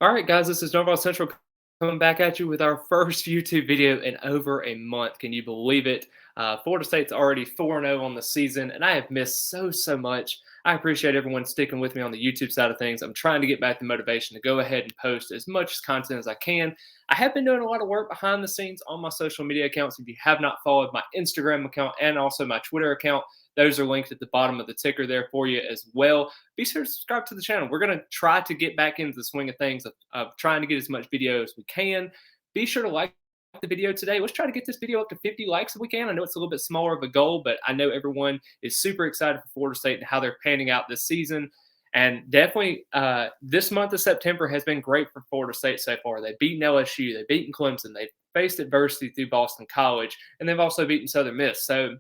All right, guys, this is Norval Central coming back at you with our first YouTube video in over a month. Can you believe it? Florida State's already 4-0 on the season, and I have missed so much. I appreciate everyone sticking with me on the YouTube side of things. I'm trying to get back the motivation to go ahead and post as much content as I can. I have been doing a lot of work behind the scenes on my social media accounts. If you have not followed my Instagram account and also my Twitter account, those are linked at the bottom of the ticker there for you as well. Be sure to subscribe to the channel. We're going to try to get back into the swing of things of trying to get as much video as we can. Be sure to like the video today. Let's try to get this video up to 50 likes if we can. I know it's a little bit smaller of a goal, but I know everyone is super excited for Florida State and how they're panning out this season. And definitely, this month of September has been great for Florida State so far. They've beaten LSU, they've beaten Clemson, they've faced adversity through Boston College, and they've also beaten Southern Miss. So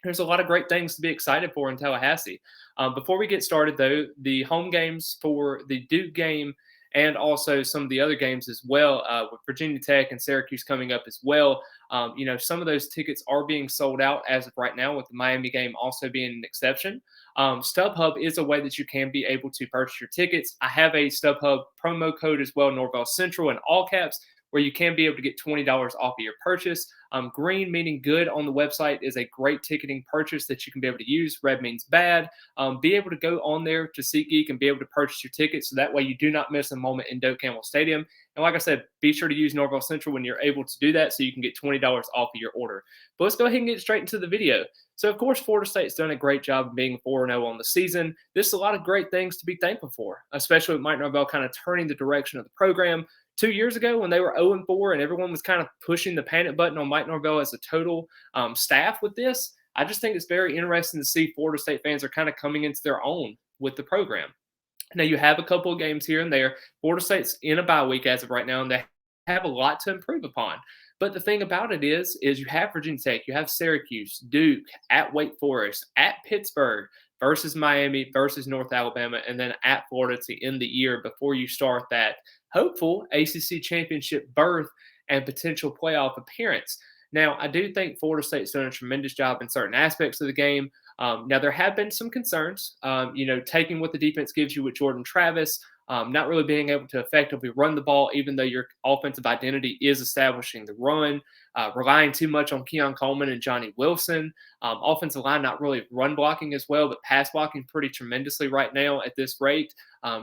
there's a lot of great things to be excited for in Tallahassee. Before we get started, though, the home games for the Duke game and also some of the other games as well, with Virginia Tech and Syracuse coming up as well. Some of those tickets are being sold out as of right now, with the Miami game also being an exception. StubHub is a way that you can be able to purchase your tickets. I have a StubHub promo code as well, Norvell Central in all caps, where you can be able to get $20 off of your purchase. Green meaning good on the website is a great ticketing purchase that you can be able to use. Red means bad. Be able to go on there to SeatGeek and be able to purchase your tickets, so that way you do not miss a moment in Doak Campbell Stadium. And like I said, be sure to use Norvell Central when you're able to do that, so you can get $20 off of your order. But let's go ahead and get straight into the video. So, of course, Florida State's done a great job of being 4-0 on the season. There's a lot of great things to be thankful for, especially with Mike Norvell kind of turning the direction of the program. 2 years ago, when they were 0-4 and everyone was kind of pushing the panic button on Mike Norvell as a total staff with this, I just think it's very interesting to see Florida State fans are kind of coming into their own with the program. Now, you have a couple of games here and there. Florida State's in a bye week as of right now, and they have a lot to improve upon. But the thing about it is you have Virginia Tech, you have Syracuse, Duke, at Wake Forest, at Pittsburgh, versus Miami, versus North Alabama, and then at Florida to end the year before you start that hopeful ACC championship berth and potential playoff appearance. Now, I do think Florida State's done a tremendous job in certain aspects of the game. Now, there have been some concerns, taking what the defense gives you with Jordan Travis, not really being able to effectively run the ball, even though your offensive identity is establishing the run, relying too much on Keon Coleman and Johnny Wilson. Offensive line not really run blocking as well, but pass blocking pretty tremendously right now at this rate.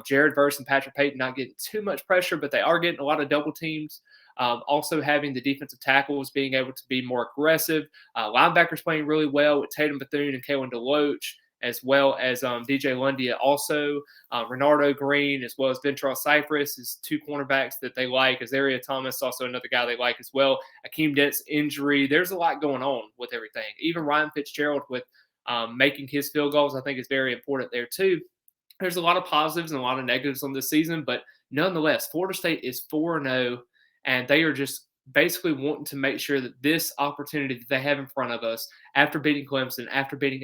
Jared Verse and Patrick Payton not getting too much pressure, but they are getting a lot of double teams. Also having the defensive tackles being able to be more aggressive. Linebackers playing really well with Tatum Bethune and Kalen DeLoach, as well as DJ Lundia also. Renardo Green, as well as Ventrell Cypress is two cornerbacks that they like. Azaria Thomas, also another guy they like as well. Akeem Dent's injury. There's a lot going on with everything. Even Ryan Fitzgerald with making his field goals, I think is very important there too. There's a lot of positives and a lot of negatives on this season, but nonetheless, Florida State is 4-0, and they are just basically wanting to make sure that this opportunity that they have in front of us, after beating Clemson, after beating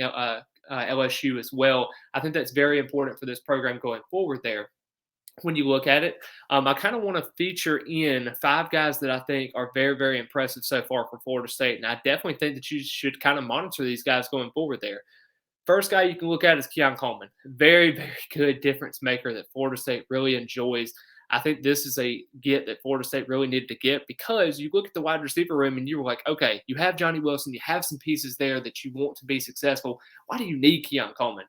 LSU as well, I think that's very important for this program going forward there. When you look at it, I kind of want to feature in 5 guys that I think are very impressive so far for Florida State, and I definitely think that you should kind of monitor these guys going forward there. First guy you can look at is Keon Coleman. Very good difference maker that Florida State really enjoys. I think this is a get that Florida State really needed to get, because you look at the wide receiver room and you were like, okay, you have Johnny Wilson, you have some pieces there that you want to be successful. Why do you need Keon Coleman?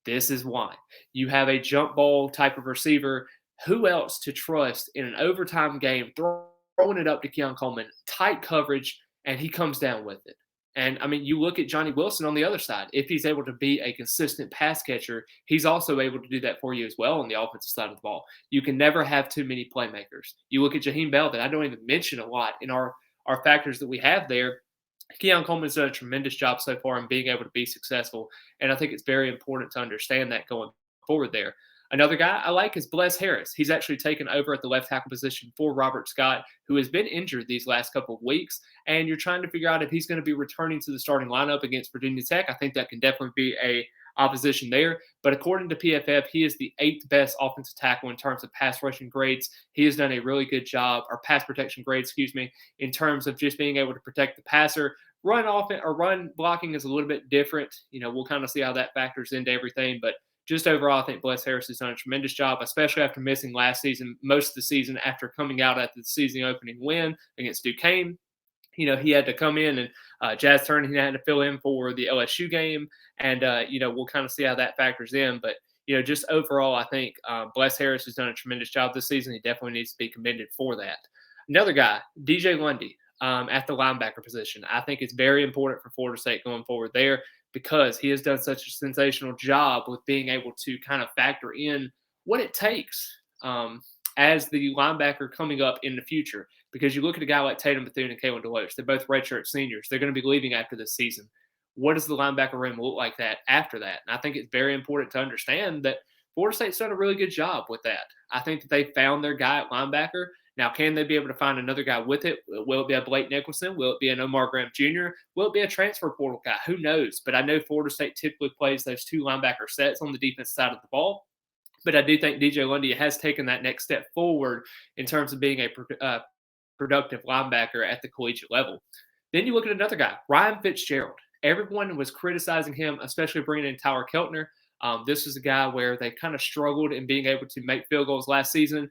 This is why. You have a jump ball type of receiver. Who else to trust in an overtime game, throwing it up to Keon Coleman, tight coverage, and he comes down with it? And I mean, you look at Johnny Wilson on the other side. If he's able to be a consistent pass catcher, he's also able to do that for you as well on the offensive side of the ball. You can never have too many playmakers. You look at Jaheim Bell, that I don't even mention a lot in our factors that we have there. Keon Coleman's done a tremendous job so far in being able to be successful. And I think it's very important to understand that going forward there. Another guy I like is Bless Harris. He's actually taken over at the left tackle position for Robert Scott, who has been injured these last couple of weeks. And you're trying to figure out if he's going to be returning to the starting lineup against Virginia Tech. I think that can definitely be a opposition there. But according to PFF, he is the 8th best offensive tackle in terms of pass rushing grades. He has done a really good job, or pass protection grades, in terms of just being able to protect the passer. Run blocking is a little bit different. We'll kind of see how that factors into everything, but just overall, I think Bless Harris has done a tremendous job, especially after missing last season, most of the season after coming out at the season opening win against Duquesne. He had to come in and Jazz Turner, he had to fill in for the LSU game. And, we'll kind of see how that factors in. But, just overall, I think Bless Harris has done a tremendous job this season. He definitely needs to be commended for that. Another guy, DJ Lundy, at the linebacker position. I think it's very important for Florida State going forward there because he has done such a sensational job with being able to kind of factor in what it takes as the linebacker coming up in the future. Because you look at a guy like Tatum Bethune and Kalen DeLoach, they're both redshirt seniors. They're going to be leaving after this season. What does the linebacker room look like that after that? And I think it's very important to understand that Florida State's done a really good job with that. I think that they found their guy at linebacker. Now, can they be able to find another guy with it? Will it be a Blake Nicholson? Will it be an Omar Graham Jr.? Will it be a transfer portal guy? Who knows? But I know Florida State typically plays those two linebacker sets on the defense side of the ball. But I do think DJ Lundy has taken that next step forward in terms of being a productive linebacker at the collegiate level. Then you look at another guy, Ryan Fitzgerald. Everyone was criticizing him, especially bringing in Tyler Keltner. This was a guy where they kind of struggled in being able to make field goals last season.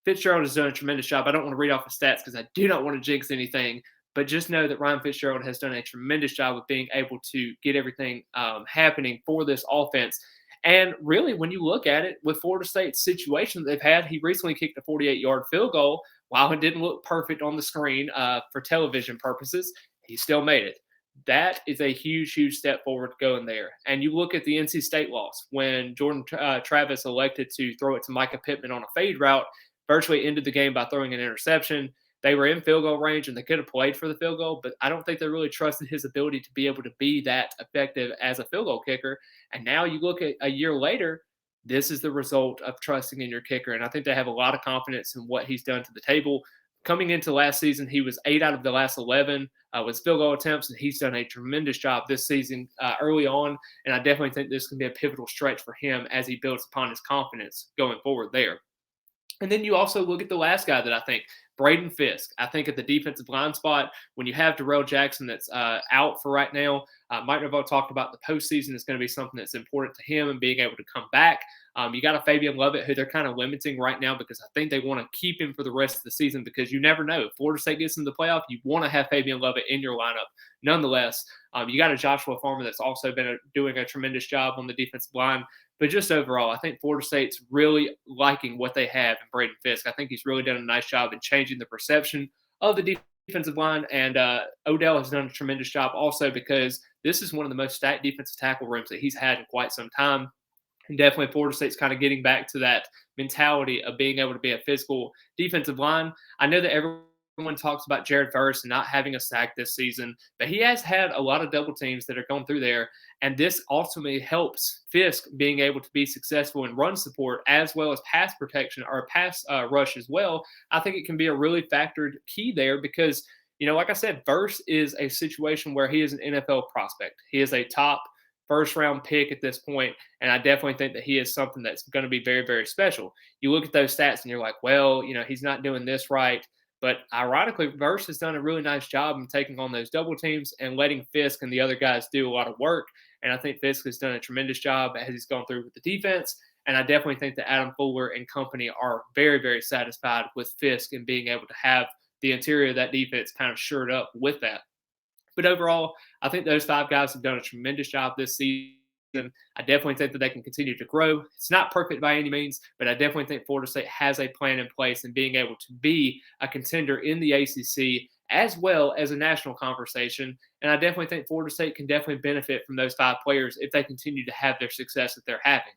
Fitzgerald has done a tremendous job. I don't want to read off the stats because I do not want to jinx anything, but just know that Ryan Fitzgerald has done a tremendous job of being able to get everything happening for this offense. And really, when you look at it with Florida State's situation that they've had, he recently kicked a 48-yard field goal. While it didn't look perfect on the screen for television purposes, he still made it. That is a huge, huge step forward going there. And you look at the NC State loss when Jordan Travis elected to throw it to Micah Pittman on a fade route, virtually ended the game by throwing an interception. They were in field goal range and they could have played for the field goal, but I don't think they really trusted his ability to be able to be that effective as a field goal kicker. And now you look at a year later, this is the result of trusting in your kicker. And I think they have a lot of confidence in what he's done to the table. Coming into last season, he was 8 out of the last 11 with field goal attempts, and he's done a tremendous job this season early on. And I definitely think this can be a pivotal stretch for him as he builds upon his confidence going forward there. And then you also look at the last guy that I think, Braden Fisk. I think at the defensive line spot, when you have Darrell Jackson that's out for right now, Mike Norvell talked about the postseason is going to be something that's important to him and being able to come back. You got a Fabian Lovett who they're kind of limiting right now because I think they want to keep him for the rest of the season because you never know. If Florida State gets in the playoff, you want to have Fabian Lovett in your lineup. Nonetheless, you got a Joshua Farmer that's also been doing a tremendous job on the defensive line. But just overall, I think Florida State's really liking what they have in Braden Fisk. I think he's really done a nice job in changing the perception of the defensive line. And Odell has done a tremendous job also because this is one of the most stacked defensive tackle rooms that he's had in quite some time. And definitely Florida State's kind of getting back to that mentality of being able to be a physical defensive line. I know that everyone talks about Jared Verse and not having a sack this season, but he has had a lot of double teams that are going through there. And this ultimately helps Fisk being able to be successful in run support as well as pass protection or pass rush as well. I think it can be a really factored key there because, like I said, Verse is a situation where he is an NFL prospect. He is a top first round pick at this point, and I definitely think that he is something that's going to be very, very special. You look at those stats and you're like, well, he's not doing this right. But ironically, Verse has done a really nice job in taking on those double teams and letting Fisk and the other guys do a lot of work. And I think Fisk has done a tremendous job as he's gone through with the defense. And I definitely think that Adam Fuller and company are very, very satisfied with Fisk and being able to have the interior of that defense kind of shored up with that. But overall, I think those 5 guys have done a tremendous job this season. I definitely think that they can continue to grow. It's not perfect by any means, but I definitely think Florida State has a plan in place and being able to be a contender in the ACC as well as a national conversation. And I definitely think Florida State can definitely benefit from those 5 players if they continue to have their success that they're having.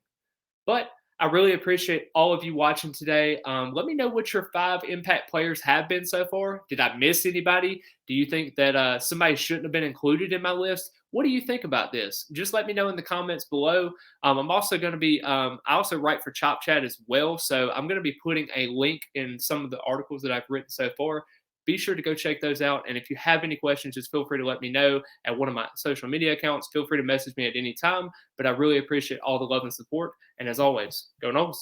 But I really appreciate all of you watching today. Let me know what your 5 impact players have been so far. Did I miss anybody? Do you think that somebody shouldn't have been included in my list? What do you think about this? Just let me know in the comments below. I'm also going to be, I also write for ChopChat as well. So I'm going to be putting a link in some of the articles that I've written so far. Be sure to go check those out. And if you have any questions, just feel free to let me know at one of my social media accounts. Feel free to message me at any time. But I really appreciate all the love and support. And as always, go Noles.